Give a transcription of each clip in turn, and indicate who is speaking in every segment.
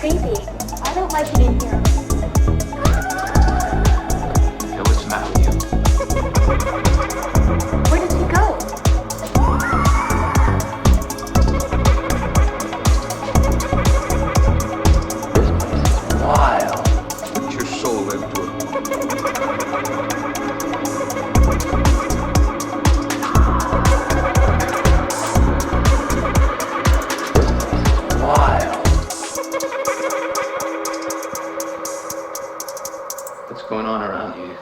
Speaker 1: crazy. I don't like it in here.
Speaker 2: Hey, what's the matter with you?
Speaker 1: Where did he go?
Speaker 2: Wild. Put your soul into it. Wild. What's going on around here?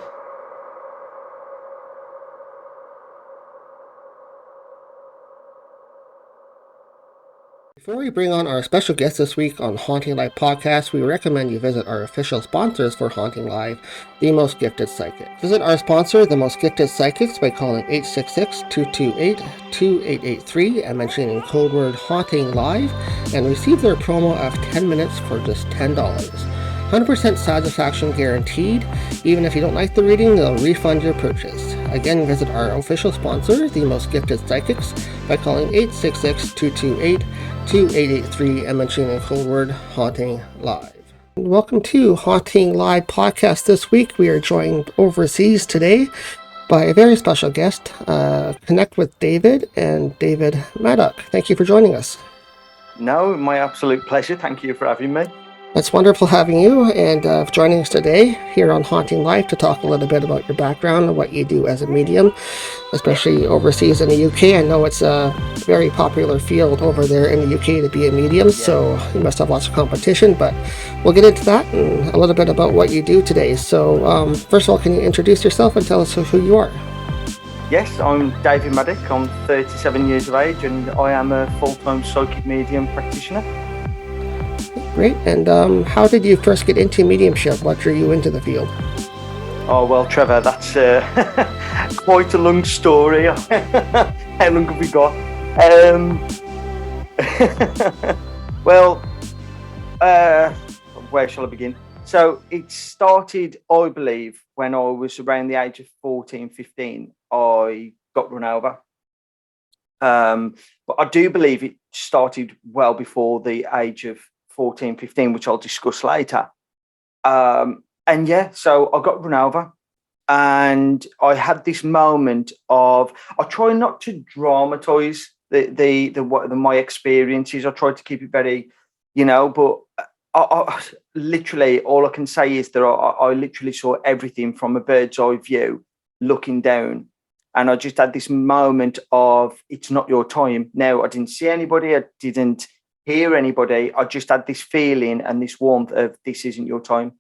Speaker 3: Before we bring on our special guest this week on Haunting Live podcast, we recommend you visit our official sponsors for Haunting Live, The Most Gifted Psychic. Visit our sponsor, The Most Gifted Psychics, by calling 866-228-2883 and mentioning code word Haunting Live, and receive their promo of 10 minutes for just $10. 100% satisfaction guaranteed. Even if you don't like the reading, they'll refund your purchase. Again, visit our official sponsor, The Most Gifted Psychics, by calling 866-228-2883 and mentioning the code word Haunting Live. Welcome to Haunting Live podcast. This week we are joined overseas today by a very special guest, Connect with David and David Maddock. Thank you for joining us.
Speaker 4: No, my absolute pleasure. Thank you for having me.
Speaker 3: It's wonderful having you and joining us today here on Haunting Live to talk a little bit about your background and what you do as a medium, especially overseas in the UK. I know it's a very popular field over there in the UK to be a medium, so you must have lots of competition, but we'll get into that and a little bit about what you do today. So first of all, can you introduce yourself and tell us who you are?
Speaker 4: Yes, I'm David Maddock. I'm 37 years of age and I am a full-time psychic medium practitioner.
Speaker 3: Great. And how did you first get into mediumship? What drew you into the field?
Speaker 4: Oh, well, Trevor, that's quite a long story. How long have we got? Well, where shall I begin? So it started, I believe, when I was around the age of 14, 15, I got run over. But I do believe it started well before the age of 14, 15, which I'll discuss later. So I got run over and I had this moment of, I try not to dramatize my experiences. I try to keep it very, but I literally, all I can say is that I literally saw everything from a bird's eye view looking down. And I just had this moment of, it's not your time. Now, I didn't see anybody. I didn't hear anybody. I just had this feeling and this warmth of, this isn't your time.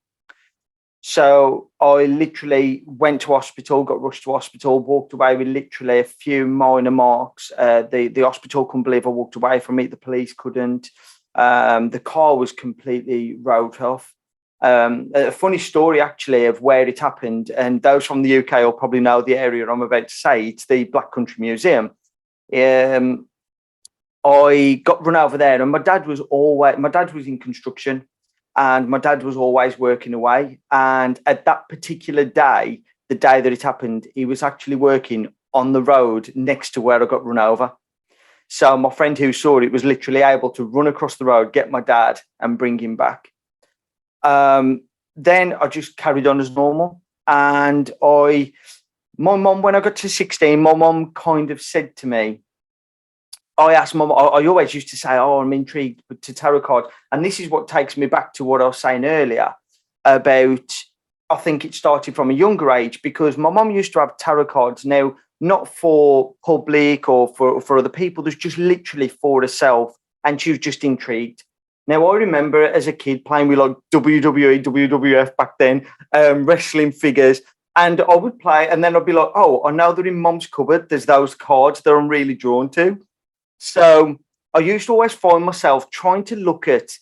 Speaker 4: So I literally went to hospital, got rushed to hospital, walked away with literally a few minor marks. The hospital couldn't believe I walked away from it. The police couldn't. The car was completely wrote off. A funny story, actually, of where it happened. And those from the UK will probably know the area I'm about to say. It's the Black Country Museum. I got run over there, and my dad was in construction, and my dad was always working away. And at that particular day, the day that it happened, he was actually working on the road next to where I got run over. So my friend who saw it was literally able to run across the road, get my dad and bring him back. Then I just carried on as normal. And my mum, when I got to 16, my mum kind of said to me, I asked Mum, I always used to say, I'm intrigued to tarot cards. And this is what takes me back to what I was saying earlier about, I think it started from a younger age, because my mum used to have tarot cards. Now, not for public or for other people, there's just literally for herself. And she was just intrigued. Now, I remember as a kid playing with like WWE, WWF back then, wrestling figures. And I would play, and then I'd be like, oh, I know they're in Mum's cupboard. There's those cards that I'm really drawn to. So I used to always find myself trying to look at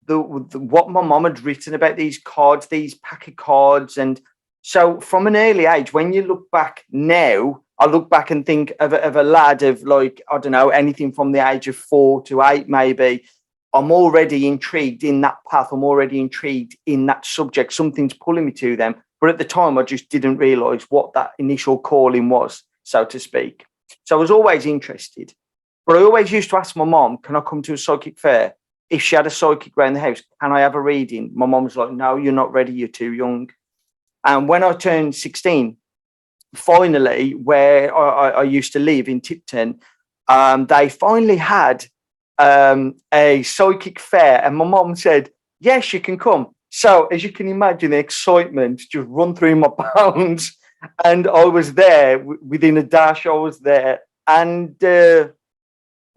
Speaker 4: what my mum had written about these cards, these pack of cards. And so from an early age, when you look back now, I look back and think of a lad of like, I don't know, anything from the age of 4 to 8, maybe. I'm already intrigued in that path. I'm already intrigued in that subject. Something's pulling me to them. But at the time, I just didn't realise what that initial calling was, so to speak. So I was always interested. But I always used to ask my mom, can I come to a psychic fair? if she had a psychic around the house, can I have a reading? My mum was like, no, you're not ready. You're too young. And when I turned 16, finally, where I used to live in Tipton, they finally had a psychic fair, and my mum said, yes, you can come. So as you can imagine, the excitement just run through my bones. And I was there within a dash. I was there, and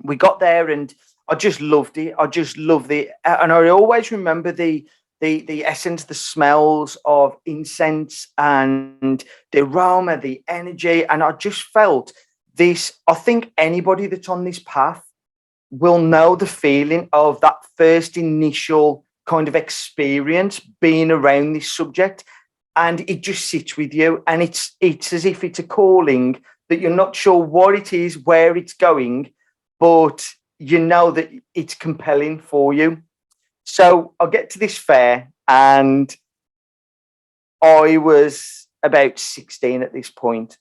Speaker 4: we got there, and I just loved it. I just loved it, and I always remember the essence, the smells of incense, and the aroma, the energy, and I just felt this. I think anybody that's on this path will know the feeling of that first initial kind of experience being around this subject, and it just sits with you, and it's as if it's a calling that you're not sure what it is, where it's going, but you know that it's compelling for you. So I get to this fair, and I was about 16 at this point,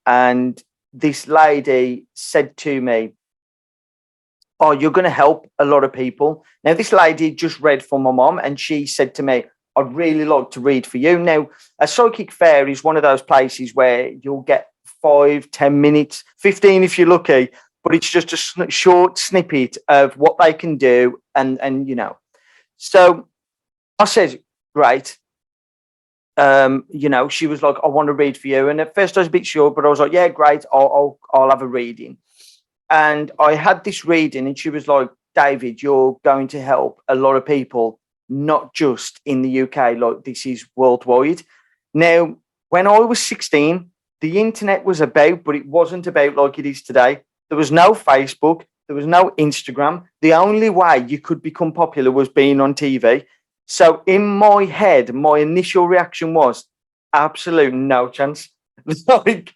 Speaker 4: and this lady said to me, oh, you're going to help a lot of people. Now, this lady just read for my mom, and she said to me, I'd really like to read for you. Now, a psychic fair is one of those places where you'll get 5, 10 minutes, 15 if you're lucky, but it's just a short snippet of what they can do. And you know, so I said, great. You know, she was like, I want to read for you. And at first I was a bit short, but I was like, yeah, great. I'll have a reading. And I had this reading, and she was like, David, you're going to help a lot of people, not just in the UK, like this is worldwide. Now, when I was 16, the internet was about, but it wasn't about like it is today. There was no Facebook. There was no Instagram. The only way you could become popular was being on TV. So in my head, my initial reaction was absolute no chance. Like,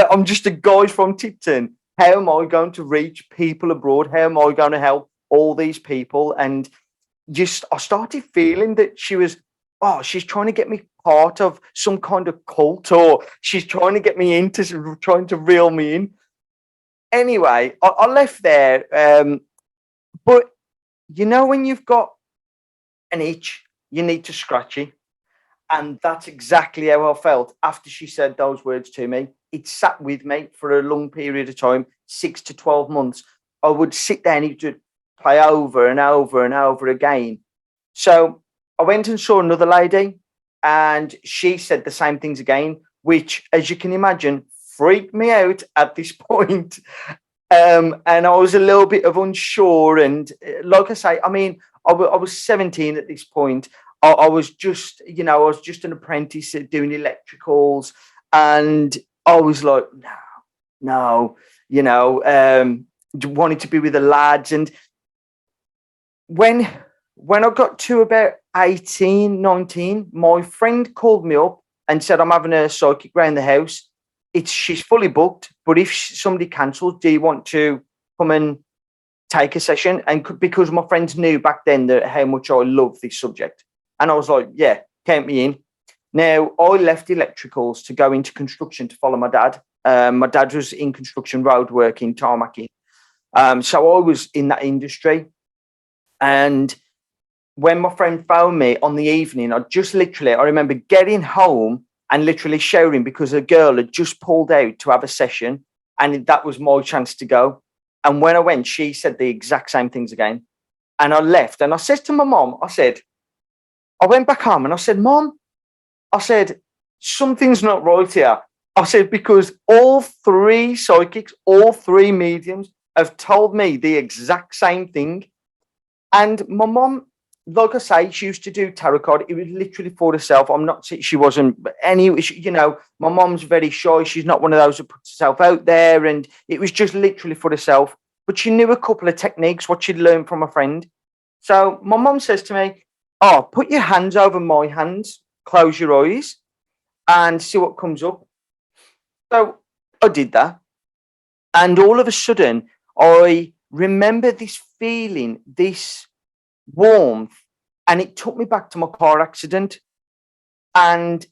Speaker 4: I'm just a guy from Tipton. How am I going to reach people abroad? How am I going to help all these people? And just, I started feeling that she was, oh, she's trying to get me part of some kind of cult, or she's trying to get me into, trying to reel me in. Anyway, I left there. But you know, when you've got an itch, you need to scratch it. And that's exactly how I felt after she said those words to me. It sat with me for a long period of time, 6 to 12 months. I would sit there and it would play over and over and over again. So I went and saw another lady, and she said the same things again, which, as you can imagine, freaked me out at this point. And I was a little bit of unsure. And like I say, I mean, I was 17 at this point. I was just, you know, I was just an apprentice at doing electricals, and I was like, no, you know, wanted to be with the lads. And when I got to about 18, 19, my friend called me up and said, I'm having a psychic round the house. She's fully booked, but if somebody cancels, do you want to come and take a session? And because my friends knew back then that how much I love this subject. And I was like, yeah, count me in. Now, I left electricals to go into construction to follow my dad. My dad was in construction, road working, tarmacking. So I was in that industry. And when my friend phoned me on the evening, I remember getting home and literally showering because a girl had just pulled out to have a session, and that was my chance to go. And when I went, she said the exact same things again. And I left, and I said to my mom, I went back home and I said, Mom, I said, something's not right here. I said, because all 3 psychics, all 3 mediums have told me the exact same thing. And my mom, like I say, she used to do tarot card. It was literally for herself. She wasn't you know, my mom's very shy. She's not one of those that puts herself out there. And it was just literally for herself. But she knew a couple of techniques, what she'd learned from a friend. So my mom says to me, oh, put your hands over my hands, close your eyes, and see what comes up. So I did that. And all of a sudden, I remember this feeling, this warmth, and it took me back to my car accident. And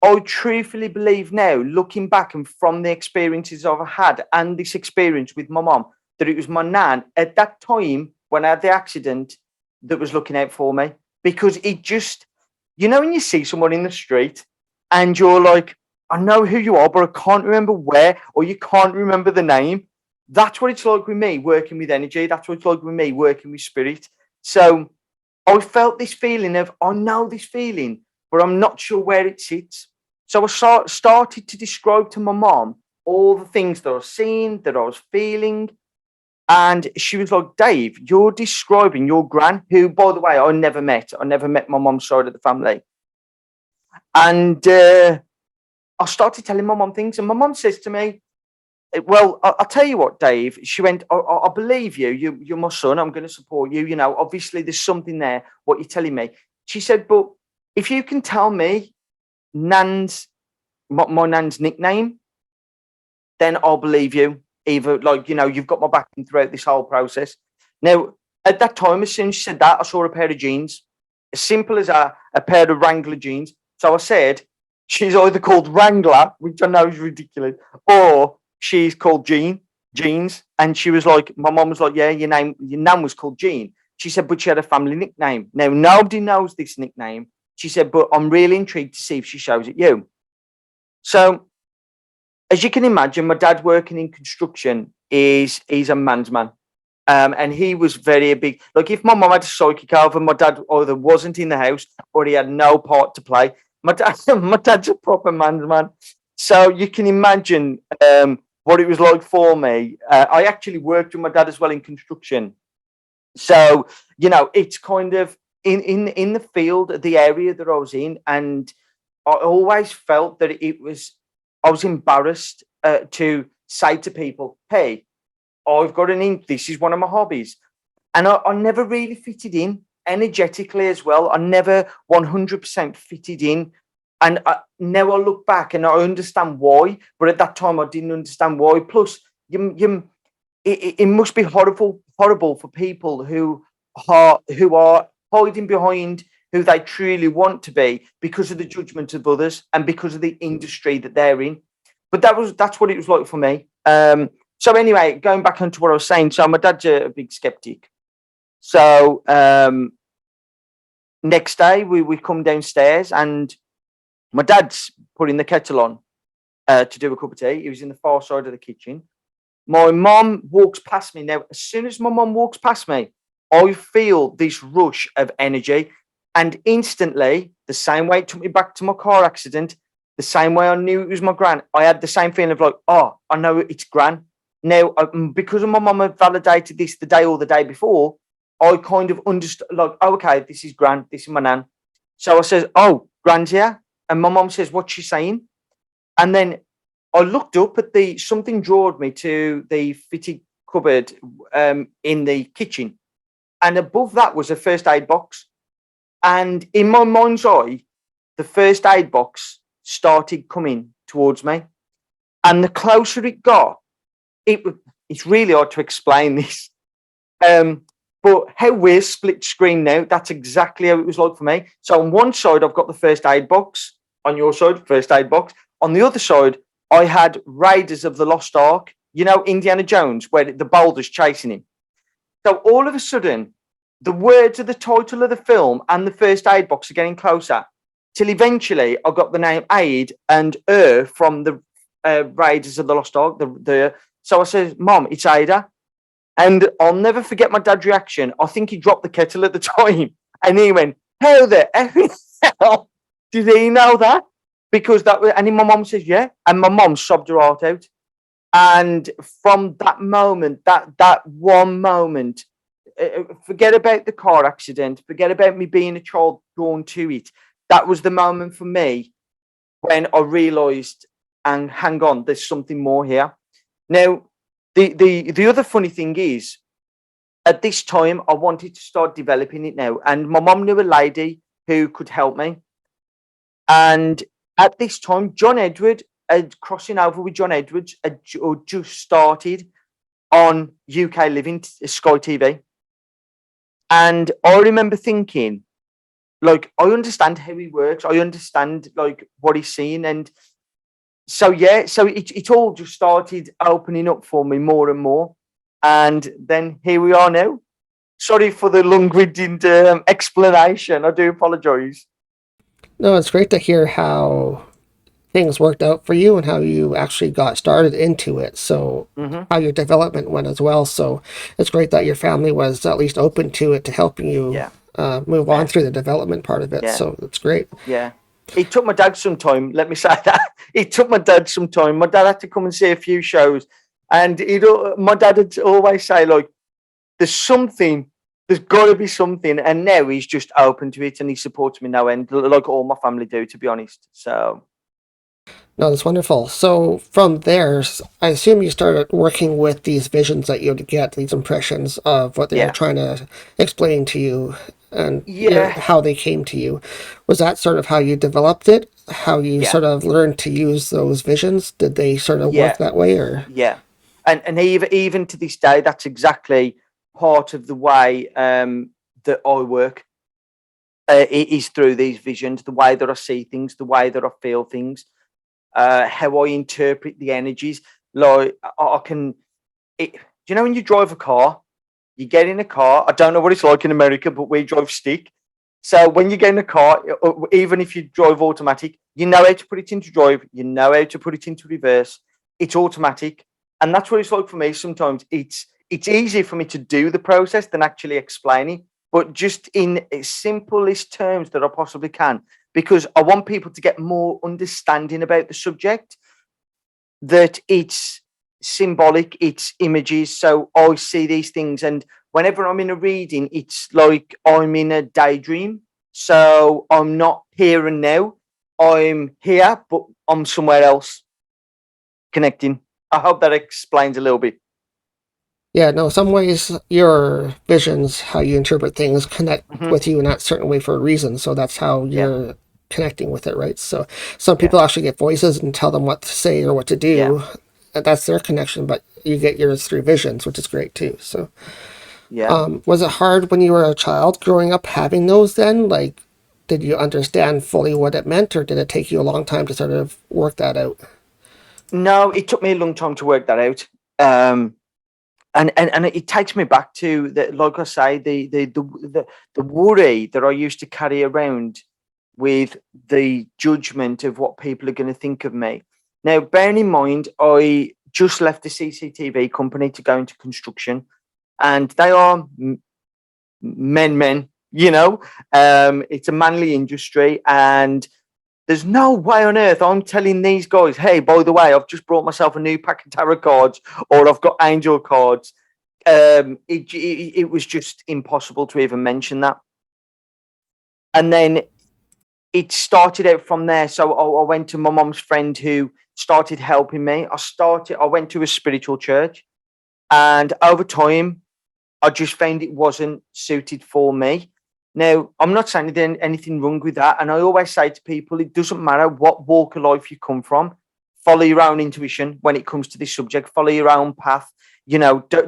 Speaker 4: I truthfully believe now, looking back and from the experiences I've had and this experience with my mom, that it was my nan at that time when I had the accident that was looking out for me, because it just, you know, when you see someone in the street and you're like, I know who you are, but I can't remember where, or you can't remember the name. That's what it's like with me working with energy. That's what it's like with me working with spirit. So I felt this feeling of, I know this feeling, but I'm not sure where it sits. So I started to describe to my mom all the things that I was seeing, that I was feeling. And she was like, Dave, you're describing your gran, who, by the way, I never met. I never met my mom's side of the family. And I started telling my mom things. And my mom says to me, well, I'll tell you what, Dave. She went, I believe you. You're my son. I'm going to support you. You know, obviously there's something there, what you're telling me. She said, but if you can tell me Nan's, my Nan's nickname, then I'll believe you. Either, like, you know, you've got my backing throughout this whole process. Now, at that time, as soon as she said that, I saw a pair of jeans. As simple as a pair of Wrangler jeans. So I said, she's either called Wrangler, which I know is ridiculous, or she's called Jeans. And she was like, my mom was like, yeah, your nan was called Jean. She said, but she had a family nickname. Now, nobody knows this nickname. She said, but I'm really intrigued to see if she shows it you. So, as you can imagine, my dad working in construction he's a man's man. And he was very big. Like, if my mum had a psychic over, my dad either wasn't in the house or he had no part to play. My dad's a proper man's man. So you can imagine what it was like for me. I actually worked with my dad as well in construction. So, you know, it's kind of in the field, the area that I was in, and I always felt that I was embarrassed to say to people, hey, I've got this is one of my hobbies. And I never really fitted in energetically as well. I never 100% fitted in. And now I look back and I understand why. But at that time, I didn't understand why. Plus, it must be horrible for people who are hiding behind who they truly want to be because of the judgment of others and because of the industry that they're in. But that's what it was like for me. So anyway, going back onto what I was saying, so my dad's a big skeptic. So next day we come downstairs and my dad's putting the kettle on to do a cup of tea. He was in the far side of the kitchen. My mom walks past me. Now, as soon as my mom walks past me, I feel this rush of energy. And instantly, the same way it took me back to my car accident, the same way I knew it was my gran, I had the same feeling of like, oh, I know it's gran. Now, because my mum had validated this the day before, I kind of understood, like, oh, okay, this is gran, this is my nan. So I says, oh, gran's here. And my mum says, what's she saying? And then I looked up at something drawed me to the fitted cupboard in the kitchen. And above that was a first aid box. And in my mind's eye, the first aid box started coming towards me. And the closer it got, it's really hard to explain this. But how we're split screen now, that's exactly how it was like for me. So on one side, I've got the first aid box. On your side, first aid box. On the other side, I had Raiders of the Lost Ark. You know, Indiana Jones, where the boulder's chasing him. So all of a sudden, the words of the title of the film and the first aid box are getting closer, till eventually I got the name Aid and from the Raiders of the Lost Ark. So I said, Mom, it's Ada. And I'll never forget my dad's reaction. I think he dropped the kettle at the time. And he went, how the hell did he know that? Because and then my mom says, yeah. And my mom sobbed her heart out. And from that moment, that one moment, forget about the car accident, forget about me being a child drawn to it. That was the moment for me when I realised, and hang on, there's something more here. Now, the other funny thing is, at this time, I wanted to start developing it now. And my mum knew a lady who could help me. And at this time, John Edward, crossing over with John Edwards, had just started on UK Living, Sky TV. And I remember thinking, like, I understand how he works. I understand, like, what he's seeing. And so, yeah, so it all just started opening up for me more and more. And then here we are now. Sorry for the long-winded explanation. I do apologise.
Speaker 3: No, it's great to hear how things worked out for you and how you actually got started into it. So
Speaker 4: Hmm.
Speaker 3: how your development went as well. So it's great that your family was at least open to it to helping you
Speaker 4: Yeah,
Speaker 3: move on through the development part of it.
Speaker 4: yeah,
Speaker 3: So it's great.
Speaker 4: yeah. It took my dad some time. Let me say that. It took my dad some time. My dad had to come and see a few shows, and my dad would always say like, "There's something. There's got to be something." And now he's just open to it, and he supports me now, and like all my family do, to be honest. So
Speaker 3: No, that's wonderful. So from there, I assume you started working with these visions that you would get, these impressions of what they were
Speaker 4: yeah,
Speaker 3: trying to explain to you and
Speaker 4: yeah,
Speaker 3: how they came to you. Was that sort of how you developed it? How you
Speaker 4: yeah,
Speaker 3: sort of learned to use those visions? Did they sort of work
Speaker 4: yeah.
Speaker 3: that way or?
Speaker 4: Yeah, and even to this day, that's exactly part of the way that I work. It is through these visions, the way that I see things, the way that I feel things, how I interpret the energies. Like I can, do you know when you drive a car, you get in a car. I don't know what it's like in America, but we drive stick. So when you get in a car, even if you drive automatic, you know how to put it into drive, you know how to put it into reverse. It's automatic, and that's what it's like for me. Sometimes it's easier for me to do the process than actually explaining, but just in simplest terms that I possibly can, because I want people to get more understanding about the subject. That it's symbolic, it's images. So I see these things, and whenever I'm in a reading, it's like I'm in a daydream. So I'm not here and now. I'm here, but I'm somewhere else connecting. I hope that explains a little bit.
Speaker 3: Yeah, no, some ways your visions, how you interpret things, connect
Speaker 4: Hmm.
Speaker 3: with you in that certain way for a reason. So that's how
Speaker 4: Yeah,
Speaker 3: you're connecting with it, right? So some
Speaker 4: yeah,
Speaker 3: people actually get voices and tell them what to say or what to
Speaker 4: yeah,
Speaker 3: do. And that's their connection, but you get yours through visions, which is great too. So,
Speaker 4: yeah.
Speaker 3: was it hard when you were a child growing up having those then? Like, did you understand fully what it meant, or did it take you a long time to sort of work that out?
Speaker 4: No, it took me a long time to work that out. Um, and it takes me back to the, like I say, the worry that I used to carry around with the judgment of what people are going to think of me. Now, bearing in mind, I just left the CCTV company to go into construction, and they are men. It's a manly industry, and there's no way on earth I'm telling these guys, hey, by the way, I've just brought myself a new pack of tarot cards, or I've got angel cards. It was just impossible to even mention that. And then it started out from there. So I went to my mom's friend who started helping me. I went to a spiritual church, and over time, I just found it wasn't suited for me. Now, I'm not saying there's anything wrong with that. And I always say to people, it doesn't matter what walk of life you come from, follow your own intuition when it comes to this subject, follow your own path.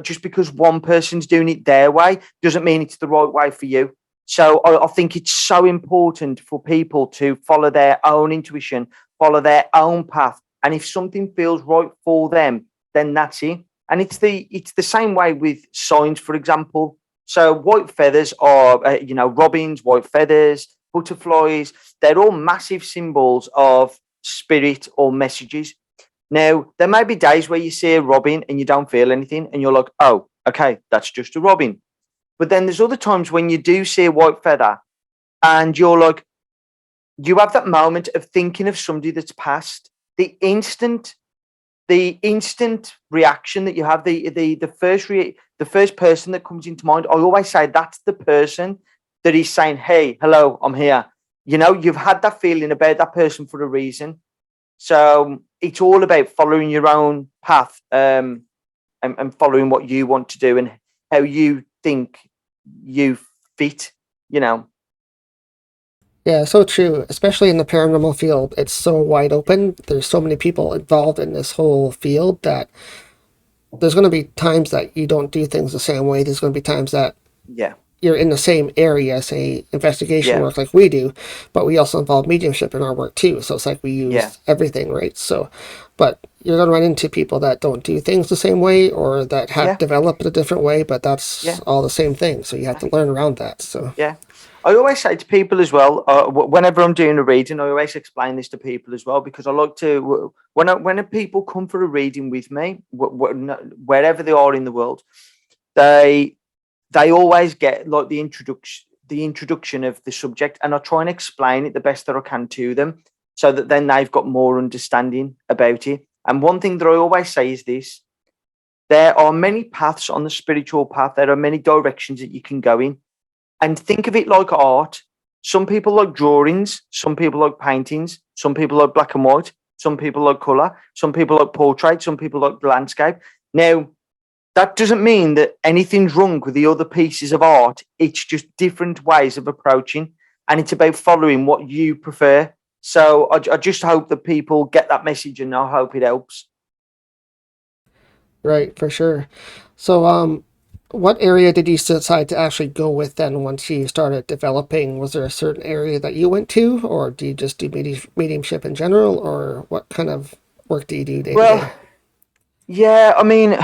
Speaker 4: Just because one person's doing it their way doesn't mean it's the right way for you. So I think it's so important for people to follow their own intuition, follow their own path. And if something feels right for them, then that's it. And it's the same way with signs, for example. So white feathers are, robins, white feathers, butterflies. They're all massive symbols of spirit or messages. Now, there may be days where you see a robin and you don't feel anything, and you're like, oh, okay, that's just a robin. But then there's other times when you do see a white feather, and you're like, you have that moment of thinking of somebody that's passed. The instant reaction that you have, the first person that comes into mind, I always say that's the person that is saying, hey, hello, I'm here. You've had that feeling about that person for a reason. So it's all about following your own path, and following what you want to do and how you think you fit, you know.
Speaker 3: Yeah, so true. Especially in the paranormal field, it's so wide open. There's so many people involved in this whole field that there's going to be times that you don't do things the same way. There's going to be times that
Speaker 4: Yeah.
Speaker 3: you're in the same area, say investigation
Speaker 4: Yeah.
Speaker 3: work like we do, but we also involve mediumship in our work too. So it's like we use
Speaker 4: Yeah.
Speaker 3: everything, right? So, but you're going to run into people that don't do things the same way or that have
Speaker 4: Yeah.
Speaker 3: developed a different way, but that's
Speaker 4: Yeah.
Speaker 3: all the same thing. So you have to learn around that. So,
Speaker 4: Yeah. I always say to people as well, whenever I'm doing a reading, I always explain this to people as well, because I like to, when people come for a reading with me, wherever they are in the world, they always get like the introduction of the subject, and I try and explain it the best that I can to them, so that then they've got more understanding about it. And one thing that I always say is this: there are many paths on the spiritual path. There are many directions that you can go in, and think of it like art. Some people like drawings, some people like paintings, some people like black and white, some people like color, some people like portrait, some people like landscape. Now, that doesn't mean that anything's wrong with the other pieces of art. It's just different ways of approaching, and it's about following what you prefer. So I just hope that people get that message, and I hope it helps.
Speaker 3: right, for sure. So, what area did you decide to actually go with then once you started developing? Was there a certain area that you went to, or do you just do mediumship in general, or what kind of work do you do day to
Speaker 4: Well,
Speaker 3: day?
Speaker 4: yeah, I mean,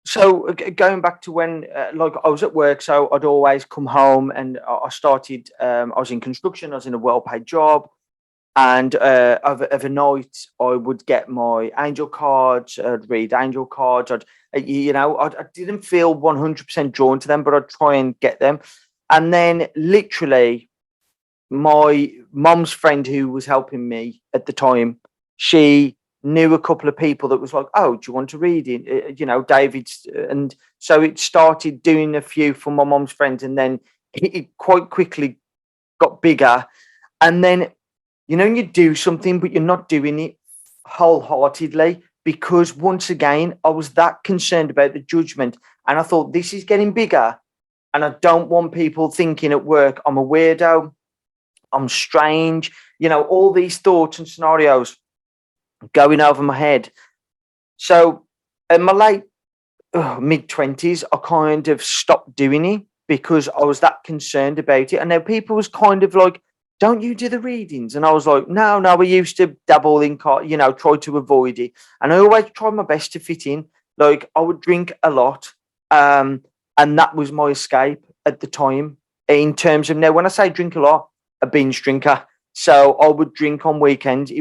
Speaker 4: so going back to when, like, I was at work, so I'd always come home, and I started. I was in construction. I was in a well-paid job, and of a night, I would get my angel cards. I'd read angel cards. I didn't feel 100% drawn to them, but I'd try and get them. And then, literally, my mom's friend who was helping me at the time, she knew a couple of people that was like, oh, do you want to read it? David's. And so it started doing a few for my mom's friends. And then it quite quickly got bigger. And then, you do something, but you're not doing it wholeheartedly, because once again, I was that concerned about the judgment. And I thought, this is getting bigger. And I don't want people thinking at work, I'm a weirdo, I'm strange, all these thoughts and scenarios going over my head. So in my late mid-20s, I kind of stopped doing it because I was that concerned about it. And now people was kind of like, don't you do the readings? And I was like, no, we used to dabble in, try to avoid it. And I always tried my best to fit in. Like, I would drink a lot. And that was my escape at the time. In terms of, now, when I say drink a lot, a binge drinker. So I would drink on weekends.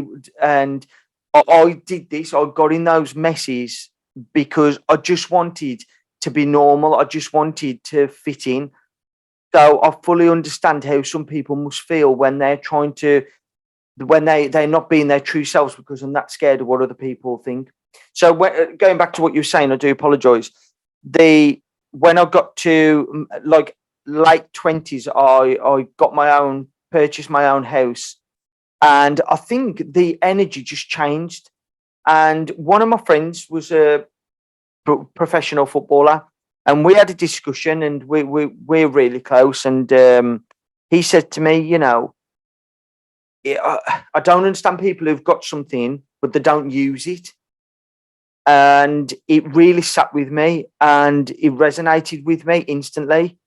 Speaker 4: And I did this. I got in those messes because I just wanted to be normal. I just wanted to fit in. So I fully understand how some people must feel when they're they're not being their true selves, because I'm that scared of what other people think. So going back to what you were saying, I do apologise. When I got to like late 20s, I purchased my own house, and I think the energy just changed. And one of my friends was a professional footballer, and we had a discussion, and we're really close. And he said to me, I don't understand people who've got something but they don't use it. And it really sat with me, and it resonated with me instantly.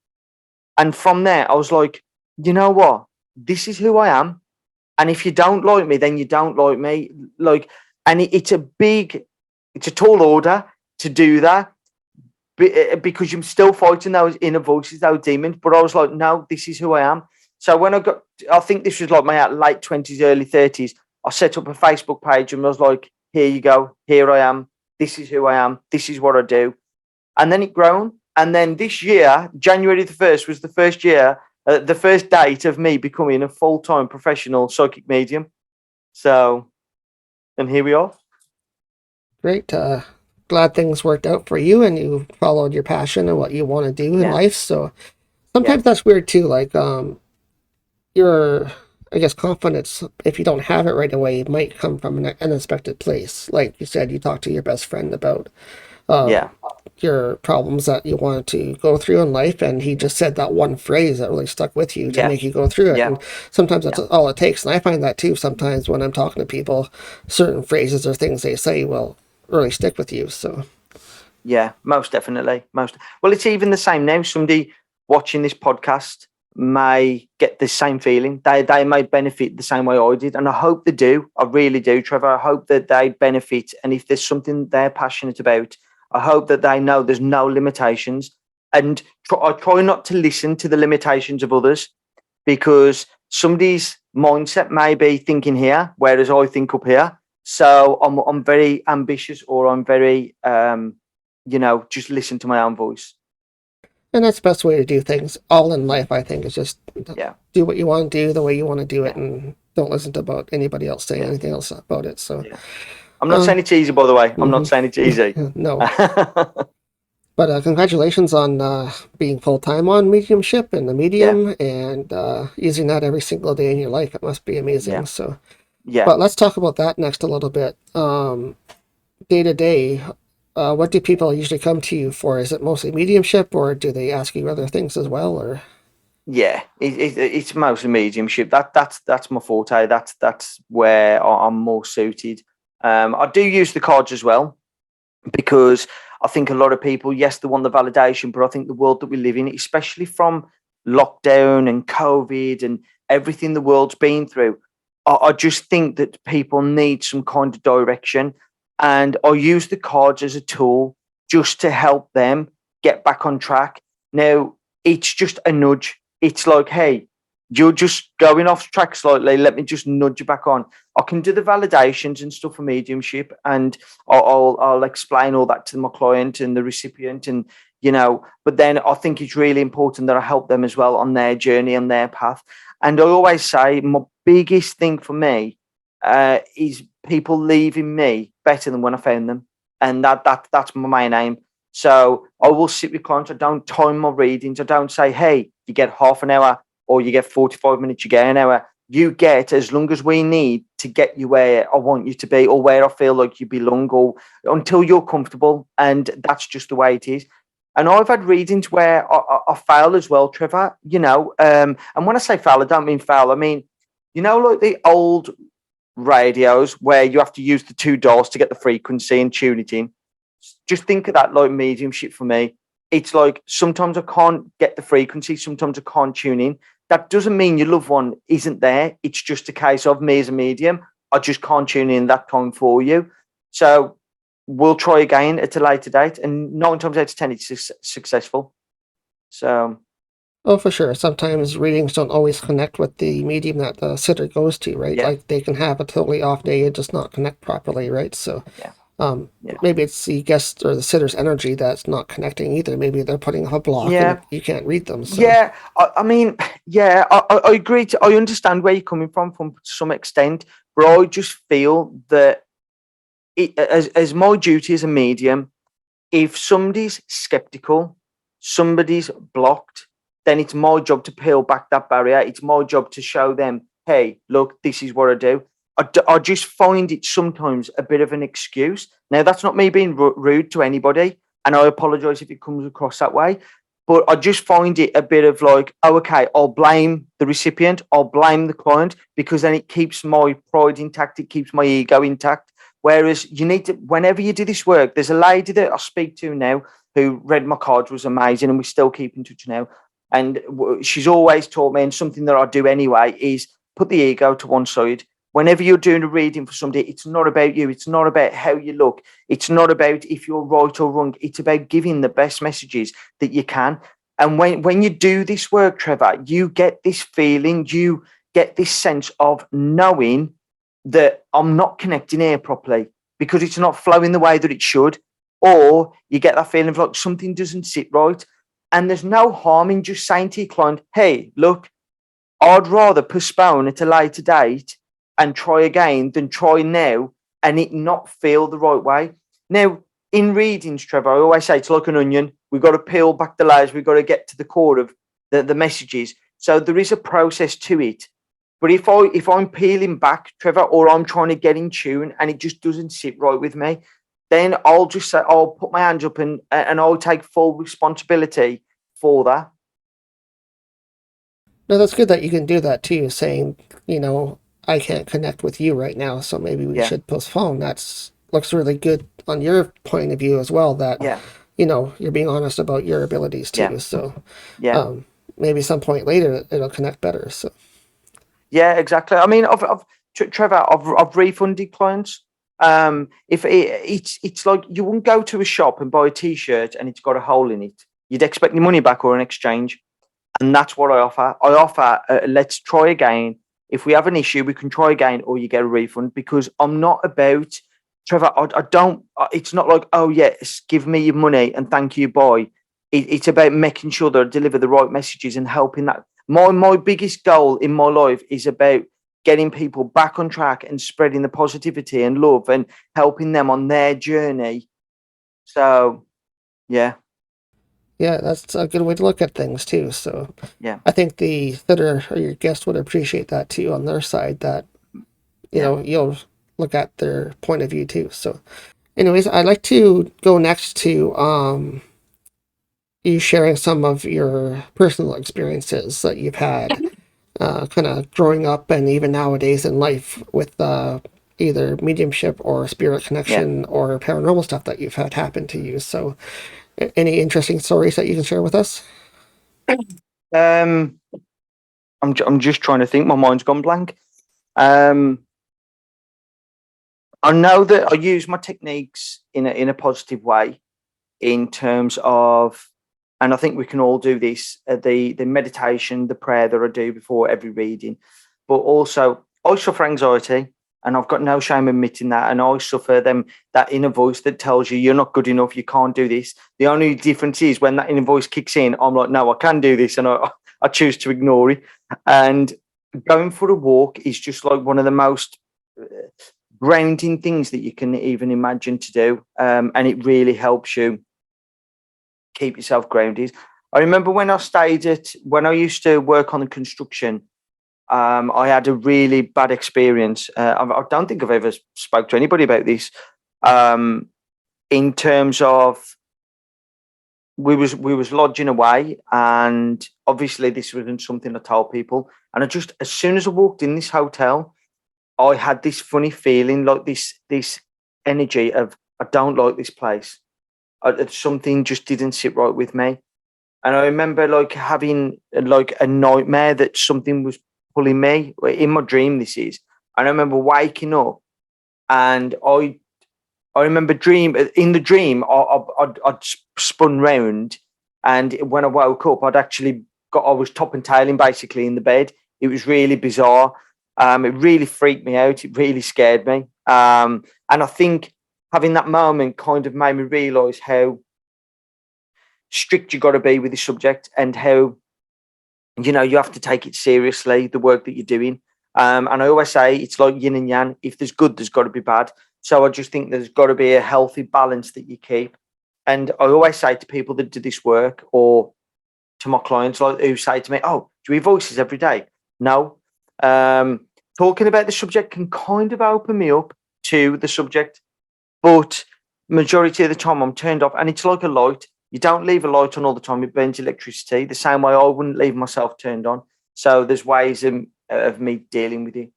Speaker 4: And from there, I was like, you know what? This is who I am. And if you don't like me, then you don't like me. Like, and it's a tall order to do that, because you're still fighting those inner voices, those demons. But I was like, no, this is who I am. So when I think this was like my late 20s, early 30s, I set up a Facebook page and I was like, here you go. Here I am. This is who I am. This is what I do. And then it grown. And then this year, January the 1st, was the first date of me becoming a full-time professional psychic medium. So, and here we are.
Speaker 3: Great. Glad things worked out for you and you followed your passion and what you want to do in life. So sometimes that's weird too. Like, your, I guess, confidence, if you don't have it right away, it might come from an unexpected place. Like you said, you talked to your best friend about your problems that you wanted to go through in life, and he just said that one phrase that really stuck with you to make you go through it. And sometimes that's all it takes. And I find that too sometimes when I'm talking to people, certain phrases or things they say will really stick with you. So
Speaker 4: yeah, most definitely. Well, it's even the same now. Somebody watching this podcast may get the same feeling. They may benefit the same way I did. And I hope they do. I really do, Trevor. I hope that they benefit. And if there's something they're passionate about, I hope that they know there's no limitations. And I try not to listen to the limitations of others, because somebody's mindset may be thinking here, whereas I think up here. So I'm very ambitious, or I'm very, just listen to my own voice.
Speaker 3: And that's the best way to do things. All in life, I think, is just do what you want to do the way you want to do it, and don't listen to about anybody else saying anything else about it. So,
Speaker 4: I'm not saying it's easy, by the way. I'm not saying it's easy.
Speaker 3: No. But congratulations on being full-time on Mediumship and the Medium, and using that every single day in your life. It must be amazing. So, but let's talk about that next a little bit. Day to day, what do people usually come to you for? Is it mostly mediumship, or do they ask you other things as well? Or
Speaker 4: it's mostly mediumship. That's my forte. That's where I'm more suited. I do use the cards as well, because I think a lot of people, yes, they want the validation, but I think the world that we live in, especially from lockdown and COVID and everything the world's been through, I just think that people need some kind of direction. And I use the cards as a tool just to help them get back on track. Now, it's just a nudge. It's like, hey, you're just going off track slightly. Let me just nudge you back on. I can do the validations and stuff for mediumship, and I'll explain all that to my client and the recipient, and But then I think it's really important that I help them as well on their journey, on their path. And I always say my biggest thing for me is people leaving me better than when I found them, and that's my main aim. So I will sit with clients. I don't time my readings. I don't say, hey, you get half an hour, or you get 45 minutes, you get an hour. You get as long as we need to get you where I want you to be, or where I feel like you belong, or until you're comfortable. And that's just the way it is. And I've had readings where I fail as well, Trevor, and when I say fail, I don't mean fail. I mean, like the old radios where you have to use the two dials to get the frequency and tune it in. Just think of that like mediumship for me. It's like sometimes I can't get the frequency, sometimes I can't tune in. That doesn't mean your loved one isn't there. It's just a case of me as a medium, I just can't tune in that time for you. So we'll try again at a later date. And 9 times out of 10, it's successful. So.
Speaker 3: Oh, for sure. Sometimes readings don't always connect with the medium that the sitter goes to, right?
Speaker 4: Yeah.
Speaker 3: Like they can have a totally off day and just not connect properly, right? So maybe it's the guest or the sitter's energy that's not connecting either. Maybe they're putting up a block and you can't read them. So.
Speaker 4: Yeah, I agree. I understand where you're coming from to some extent, but I just feel that as my duty as a medium, if somebody's skeptical, somebody's blocked, then it's my job to peel back that barrier. It's my job to show them, hey, look, this is what I do. I just find it sometimes a bit of an excuse. Now, that's not me being rude to anybody, and I apologize if it comes across that way, but I just find it a bit of like, oh, okay, I'll blame the recipient, I'll blame the client, because then it keeps my pride intact, it keeps my ego intact. Whereas you need to, whenever you do this work, there's a lady that I speak to now who read my cards, was amazing, and we still keep in touch now. And she's always taught me, and something that I do anyway, is put the ego to one side. Whenever you're doing a reading for somebody, it's not about you. It's not about how you look. It's not about if you're right or wrong. It's about giving the best messages that you can. And when you do this work, Trevor, you get this feeling, you get this sense of knowing that I'm not connecting here properly because it's not flowing the way that it should. Or you get that feeling of like something doesn't sit right. And there's no harm in just saying to your client, hey, look, I'd rather postpone at a later date and try again than try now and it not feel the right way. Now, in readings, Trevor, I always say it's like an onion. We've got to peel back the layers. We've got to get to the core of the messages. So there is a process to it. But if I'm peeling back, Trevor, or I'm trying to get in tune and it just doesn't sit right with me, then I'll just say, I'll put my hands up and I'll take full responsibility for that.
Speaker 3: No, that's good that you can do that too, saying, I can't connect with you right now, so maybe we should postpone. Looks really good on your point of view as well, that you're being honest about your abilities too.
Speaker 4: Yeah.
Speaker 3: So
Speaker 4: Yeah.
Speaker 3: maybe some point later it'll connect better. So
Speaker 4: Yeah, exactly. I mean, Trevor, I've refunded clients. If it's like you wouldn't go to a shop and buy a T-shirt and it's got a hole in it. You'd expect your money back or an exchange, and that's what I offer. I offer let's try again. If we have an issue, we can try again, or you get a refund. Because I'm not about Trevor. I don't. It's not like, oh yes, give me your money and thank you, bye. It's about making sure that I deliver the right messages and helping that. My biggest goal in my life is about getting people back on track and spreading the positivity and love and helping them on their journey. So yeah,
Speaker 3: yeah, that's a good way to look at things too. So
Speaker 4: yeah,
Speaker 3: I think the sitter or your guest would appreciate that too on their side, that
Speaker 4: yeah,
Speaker 3: you'll look at their point of view too. So anyways, I'd like to go next to you sharing some of your personal experiences that you've had kind of growing up and even nowadays in life with either mediumship or spirit
Speaker 4: yeah.
Speaker 3: connection or paranormal stuff that you've had happen to you. So any interesting stories that you can share with us?
Speaker 4: Um, I'm just trying to think. My mind's gone blank. Um, I know that I use my techniques in a positive way in terms of, and I think we can all do this, the meditation, the prayer that I do before every reading, but also I suffer anxiety, and I've got no shame admitting that, and I suffer that inner voice that tells you you're not good enough, you can't do this. The only difference is when that inner voice kicks in, I'm like, no, I can do this, and I choose to ignore it. And going for a walk is just like one of the most grounding things that you can even imagine to do, and it really helps you keep yourself grounded. I remember when I used to work on the construction, I had a really bad experience. I don't think I've ever spoke to anybody about this. In terms of we was lodging away, and obviously this wasn't something I told people. And I just, as soon as I walked in this hotel, I had this funny feeling, like this energy of, I don't like this place. Something just didn't sit right with me. And I remember like having like a nightmare that something was pulling me in my dream. This is, and I remember waking up, and I remember in the dream I'd spun round, and when I woke up, I was top and tailing basically in the bed. It was really bizarre. It really freaked me out. It really scared me. And I think having that moment kind of made me realise how strict you got to be with the subject, and how you have to take it seriously, the work that you're doing. And I always say it's like yin and yang. If there's good, there's got to be bad. So I just think there's got to be a healthy balance that you keep. And I always say to people that do this work, or to my clients like who say to me, "Oh, do you hear voices every day?" No. Talking about the subject can kind of open me up to the subject, but majority of the time I'm turned off, and it's like a light. You don't leave a light on all the time; it burns electricity. The same way I wouldn't leave myself turned on. So there's ways of me dealing with it.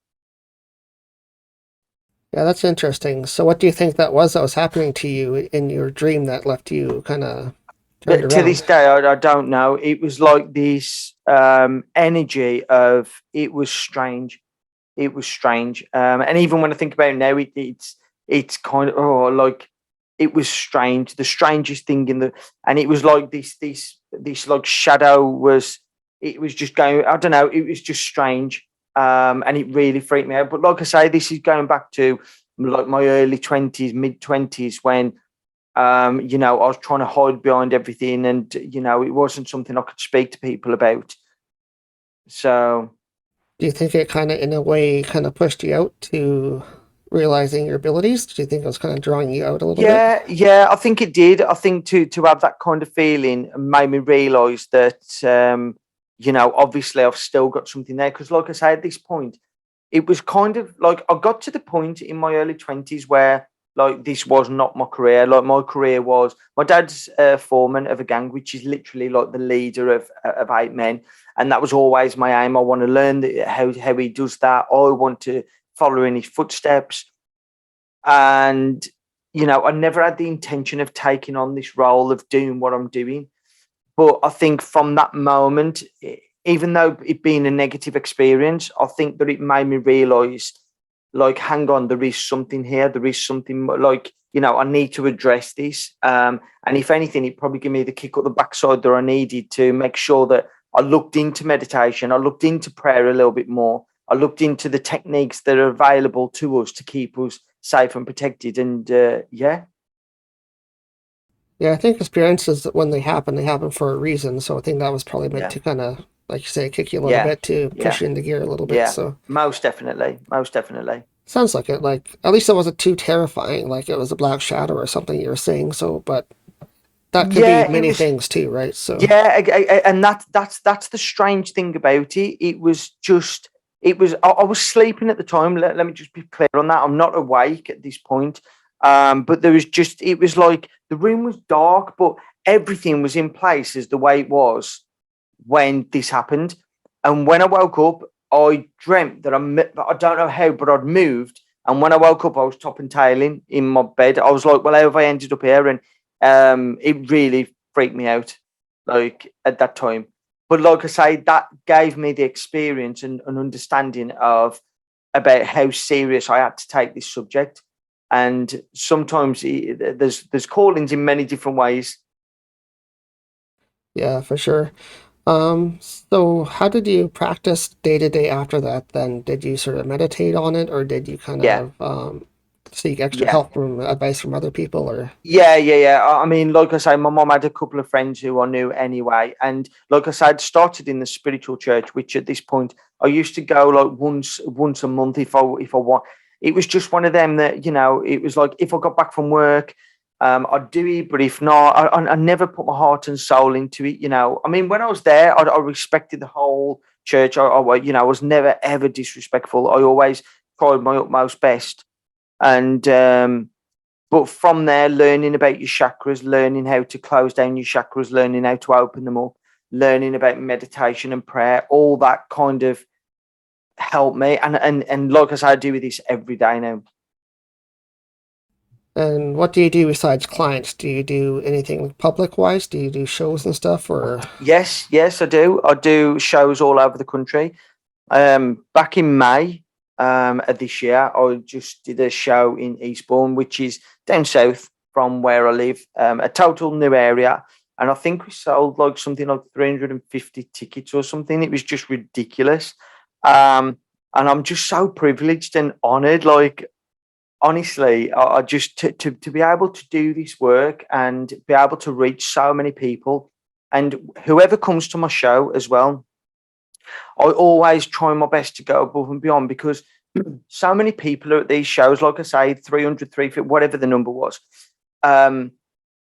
Speaker 3: Yeah, that's interesting. So what do you think that was happening to you in your dream that left you kind of turned
Speaker 4: But to this
Speaker 3: around?
Speaker 4: day, I don't know. It was like this energy of, it was strange. It was strange. And even when I think about it now, it's kind of, like, it was strange. The strangest thing and it was like this like shadow was, it was just going, I don't know, it was just strange. And it really freaked me out. But like I say, this is going back to like my early 20s, mid 20s, when I was trying to hide behind everything, and it wasn't something I could speak to people about. So
Speaker 3: Do you think it kind of, in a way, kind of pushed you out to realizing your abilities? Do you think it was kind of drawing you out a little bit?
Speaker 4: yeah, I think it did. I think to have that kind of feeling made me realise that obviously I've still got something there. Because like I say, at this point, it was kind of like I got to the point in my early 20s where, like, this was not my career. Like, my career was, my dad's foreman of a gang, which is literally like the leader of 8 men, and that was always my aim. I want to learn how he does that. I want to follow in his footsteps. And I never had the intention of taking on this role of doing what I'm doing. But I think from that moment, even though it being a negative experience, I think that it made me realise, like, hang on, there is something here. There is something, like, I need to address this. And if anything, it probably gave me the kick up the backside that I needed to make sure that I looked into meditation. I looked into prayer a little bit more. I looked into the techniques that are available to us to keep us safe and protected. And yeah.
Speaker 3: Yeah, I think experiences, when they happen for a reason. So I think that was probably meant
Speaker 4: Yeah.
Speaker 3: to kind of, like you say, kick you a little
Speaker 4: Yeah.
Speaker 3: bit, to
Speaker 4: Yeah.
Speaker 3: push you into gear a little bit.
Speaker 4: Yeah.
Speaker 3: So
Speaker 4: Most definitely. Most definitely.
Speaker 3: sounds like it. Like, at least it wasn't too terrifying, like it was a black shadow or something you were saying. So, but that could
Speaker 4: Yeah,
Speaker 3: be many things too, right? So
Speaker 4: yeah, and that's the strange thing about it. It was just, I was sleeping at the time. Let me just be clear on that. I'm not awake at this point. But there was just, it was like the room was dark, but everything was in place as the way it was when this happened. And when I woke up, I dreamt that I don't know how, but I'd moved. And when I woke up, I was top and tailing in my bed. I was like, well, how have I ended up here? And it really freaked me out, like, at that time. But like I say, that gave me the experience and an understanding of about how serious I had to take this subject. And sometimes there's callings in many different ways.
Speaker 3: yeah, for sure. So how did you practice day to day after that then? Did you sort of meditate on it, or did you kind
Speaker 4: Yeah,
Speaker 3: of seek extra
Speaker 4: yeah.
Speaker 3: help from advice from other people, or
Speaker 4: Yeah. I mean, like I say, my mom had a couple of friends who I knew anyway. And like I said, I'd started in the spiritual church, which at this point I used to go like once a month if I want. It was just one of them that, it was like if I got back from work, I'd do it, but if not, I never put my heart and soul into it. I mean, when I was there, I respected the whole church. I was never ever disrespectful. I always tried my utmost best. And but from there, learning about your chakras, learning how to close down your chakras, learning how to open them up, learning about meditation and prayer, all that kind of helped me. And like I said, I do this every day now.
Speaker 3: and what do you do besides clients? Do you do anything public wise? Do you do shows and stuff, or
Speaker 4: Yes, I do. I do shows all over the country. Back in May of this year, I just did a show in Eastbourne, which is down south from where I live, a total new area. And I think we sold like something like 350 tickets or something. It was just ridiculous. And I'm just so privileged and honored. Like, honestly, I just to be able to do this work and be able to reach so many people, and whoever comes to my show as well, I always try my best to go above and beyond, because so many people are at these shows, like I say, 300, 350, whatever the number was.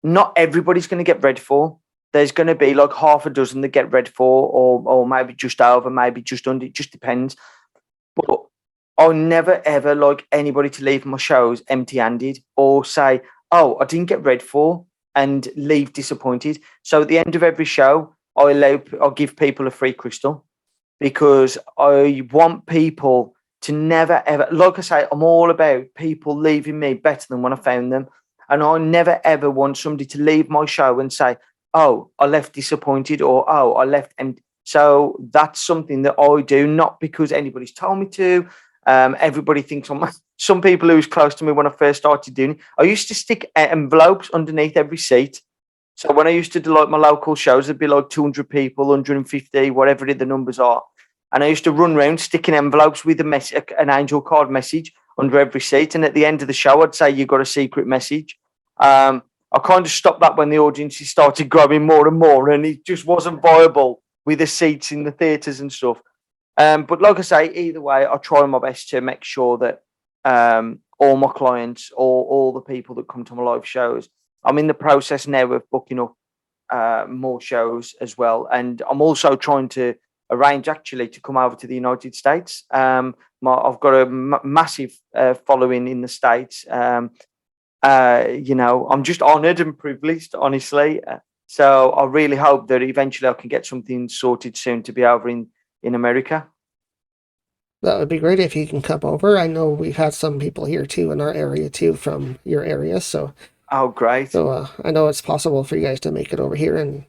Speaker 4: Not everybody's going to get read for. There's going to be like half a dozen that get read for, or maybe just over, maybe just under. It just depends. But I'll never ever like anybody to leave my shows empty-handed or say, "Oh, I didn't get read for," and leave disappointed. So at the end of every show, I'll give people a free crystal, because I want people to never ever, like I say, I'm all about people leaving me better than when I found them. And I never ever want somebody to leave my show and say, "Oh, I left disappointed," or "Oh, I left empty." So that's something that I do, not because anybody's told me to. Everybody thinks I'm some people who was close to me when I first started doing it. I used to stick envelopes underneath every seat. So when I used to do like my local shows, there'd be like 200 people, 150, whatever the numbers are. And I used to run around sticking envelopes with an angel card message under every seat. And at the end of the show, I'd say, "You got a secret message." I kind of stopped that when the audiences started growing more and more, and it just wasn't viable with the seats in the theatres and stuff. But like I say, either way, I try my best to make sure that all my clients, all the people that come to my live shows, I'm in the process now of booking up more shows as well. And I'm also trying to arrange actually to come over to the United States. I've got a massive following in the States. I'm just honored and privileged, honestly. So I really hope that eventually I can get something sorted soon to be over in America.
Speaker 3: That would be great if you can come over. I know we've had some people here too in our area too from your area, so
Speaker 4: Oh, great.
Speaker 3: I know it's possible for you guys to make it over here, and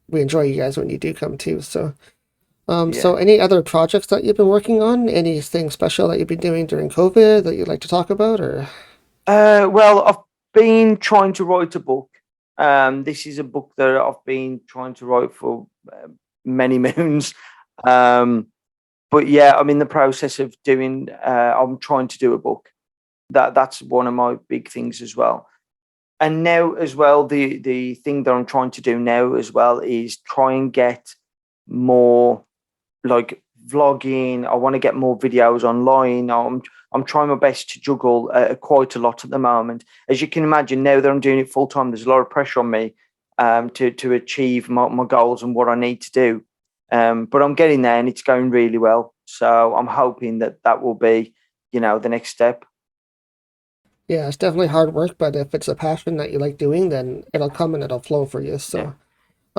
Speaker 3: we enjoy you guys when you do come too. So so
Speaker 4: Yeah.
Speaker 3: any other projects that you've been working on? Anything special that you've been doing during COVID that you'd like to talk about, or?
Speaker 4: Well, I've been trying to write a book. This is a book that I've been trying to write for many moons. But yeah, I'm in the process of doing. I'm trying to do a book. That's one of my big things as well. And now as well, the thing that I'm trying to do now as well is try and get more like vlogging. I want to get more videos online. I'm trying my best to juggle quite a lot at the moment. As you can imagine, now that I'm doing it full time, there's a lot of pressure on me to achieve my goals and what I need to do. But I'm getting there, and it's going really well. So I'm hoping that will be, the next step.
Speaker 3: Yeah, it's definitely hard work, but if it's a passion that you like doing, then it'll come and it'll flow for you. So,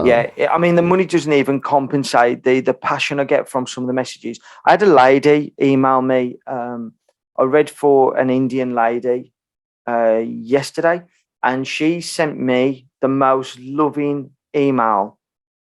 Speaker 4: Yeah, I mean, the money doesn't even compensate the passion I get from some of the messages. I had a lady email me. I read for an Indian lady yesterday, and she sent me the most loving email.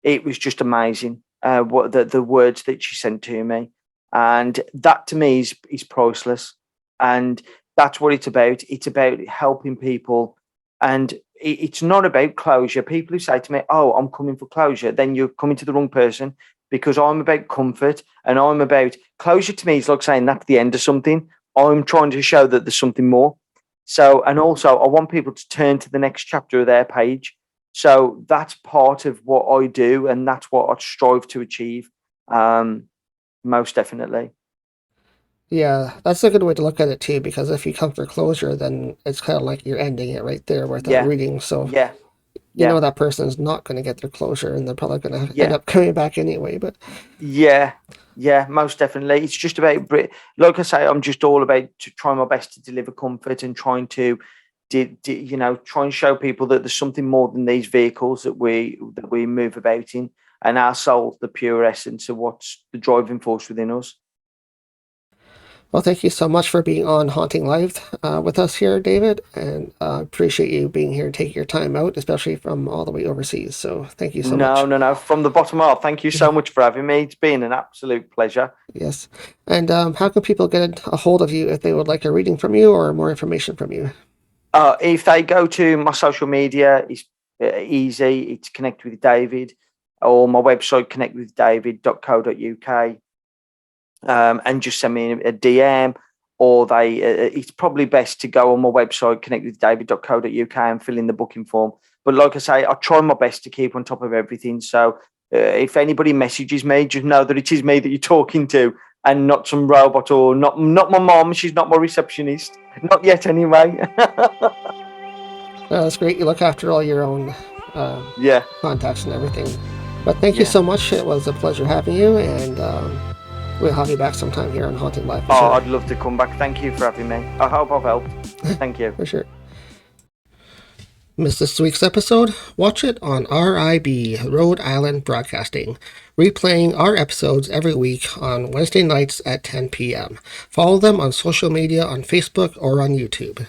Speaker 4: It was just amazing. What the words that she sent to me, and that to me is priceless. And that's what it's about. It's about helping people, and it's not about closure. People who say to me, "Oh, I'm coming for closure," then you're coming to the wrong person, because I'm about comfort, and I'm about closure. To me, is like saying that's the end of something. I'm trying to show that there's something more. So, and also, I want people to turn to the next chapter of their page. So that's part of what I do, and that's what I strive to achieve. Most definitely.
Speaker 3: yeah, that's a good way to look at it too, because if you come for closure, then it's kind of like you're ending it right there with that
Speaker 4: Yeah,
Speaker 3: reading. So
Speaker 4: yeah,
Speaker 3: you know
Speaker 4: yeah,
Speaker 3: that person's not going to get their closure, and they're probably going to end
Speaker 4: yeah.
Speaker 3: up coming back anyway. But
Speaker 4: Yeah, yeah, most definitely. It's just about, like I say, I'm just all about to trying my best to deliver comfort and trying to, try and show people that there's something more than these vehicles that we move about in, and our soul, the pure essence of what's the driving force within us.
Speaker 3: well, thank you so much for being on Haunting Live with us here, David, and appreciate you being here and taking your time out, especially from all the way overseas. So thank you so
Speaker 4: No,
Speaker 3: much.
Speaker 4: no, no. From the bottom up, thank you so much for having me. It's been an absolute pleasure.
Speaker 3: Yes. And how can people get a hold of you if they would like a reading from you or more information from you?
Speaker 4: If they go to my social media, it's easy. It's Connect with David, or my website, connectwithdavid.co.uk. And just send me a DM, or it's probably best to go on my website, connectwithdavid.co.uk, and fill in the booking form. But like I say, I try my best to keep on top of everything. So if anybody messages me, just know that it is me that you're talking to, and not some robot, or not my mom. She's not my receptionist, not yet anyway.
Speaker 3: That's great. You look after all your own
Speaker 4: Yeah,
Speaker 3: contacts and everything. But thank you
Speaker 4: yeah.
Speaker 3: so much. It was a pleasure having you, and we'll have you back sometime here on Haunting Live for
Speaker 4: Oh,
Speaker 3: sure.
Speaker 4: I'd love to come back. Thank you for having me. I hope I've helped. Thank you.
Speaker 3: For sure. Missed this week's episode? Watch it on RIB, Rhode Island Broadcasting, replaying our episodes every week on Wednesday nights at 10 p.m. Follow them on social media on Facebook or on YouTube.